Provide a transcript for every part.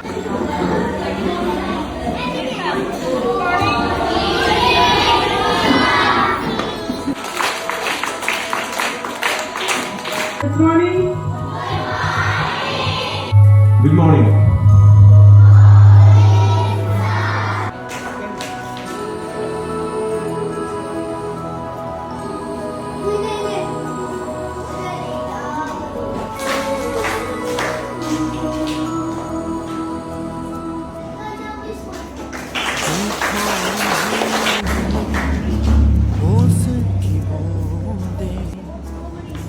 Good morning. Good morning.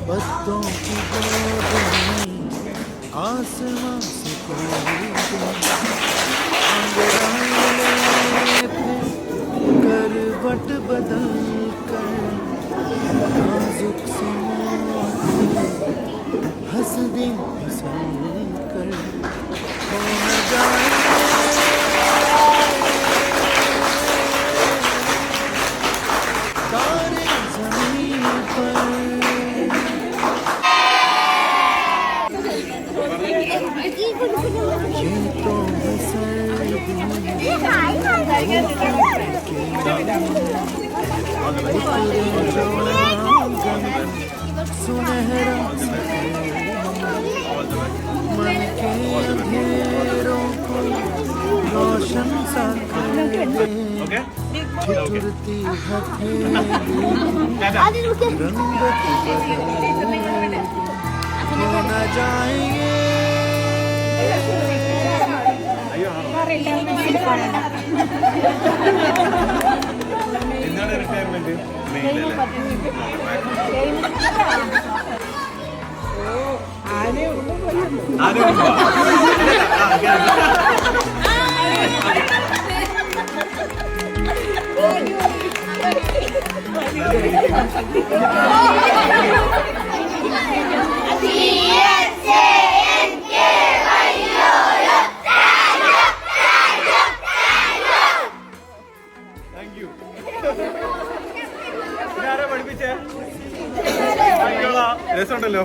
पत्तों की गोद में आसमां से करवट बदल कर नाजुक से हंस दे फिसल कर हो न जाए तारे जमीन पर ये तो सुनहरा मन के अंधेरों को रोशन सा ठिठुरती हथेली रंगत बदल हो न जाएंगे എന്താണ് റിട്ടയർമെന്റ്? രസമുണ്ടല്ലോ.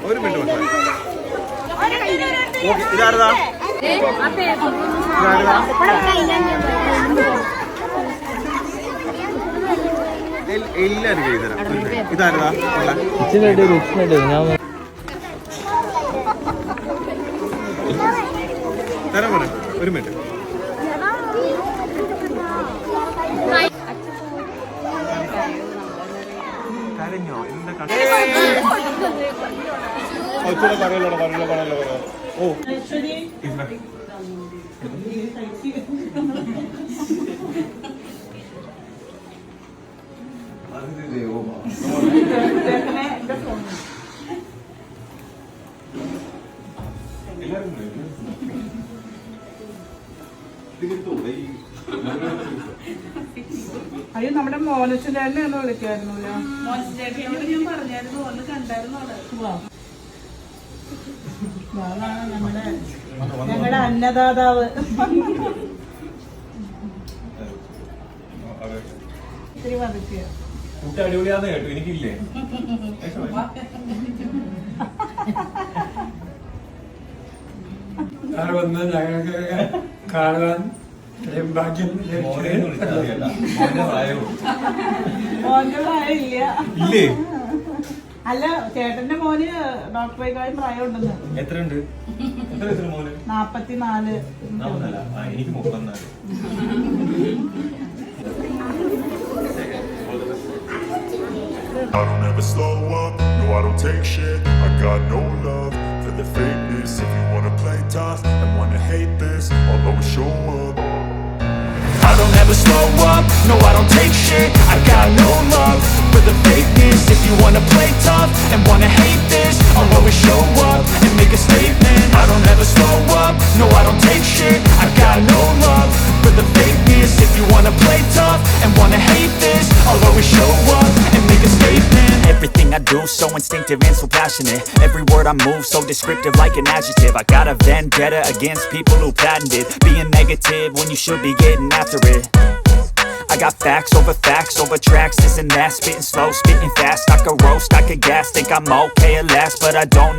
ഒരു മിനിറ്റ് ഇതാരതാ? എല്ലാരും ചെയ്തരാം. ഇതാരതാ? തരാൻ പോലെ ഒരു മിനിറ്റ്. കരഞ്ഞോ? എന്താ പറയല്ലോ. ഓ അയ്യോ നമ്മുടെ മോനച്ചേട്ടനെ ഒന്ന് വിളിക്കായിരുന്നല്ലോ. മോനച്ചേട്ടനോട് ഞാൻ പറഞ്ഞായിരുന്നു, ഒന്ന് കണ്ടായിരുന്നു ഞങ്ങളുടെ അന്നദാതാവ്. ഇത്തിരി വധിക്കുക കുട്ടി അടിപൊളിയാന്ന് കേട്ടു. എനിക്കില്ലേ വന്ന് ഞങ്ങൾക്ക് കാണുവാൻ ഭാഗ്യം. മോന്റെ പ്രായമില്ല. ഇല്ലേ? അല്ല, ചേട്ടന്റെ മോന് ഡോക്ടറേക്കാളും പ്രായം ഉണ്ടെന്ന്. എത്രയുണ്ട്? എത്ര വയസ്സുള്ള മോന്? 44. എനിക്ക് 34. I don't ever slow up, no I don't take shit. I got no love for the fakeness. If you wanna play tough and wanna hate this, I'll always show up. I don't ever slow up, no I don't take shit. I got no love for the fakeness. If you wanna play tough and wanna hate this, I'll always show up and make a statement. I don't ever slow Everything I do so instinctive and so passionate. Every word I move so descriptive like an adjective. I got a vendetta against people who patented being negative when you should be getting after it. I got facts over tracks, this and that. Spitting slow, spitting fast, I could roast, I could gas. Think I'm okay at last, but I don't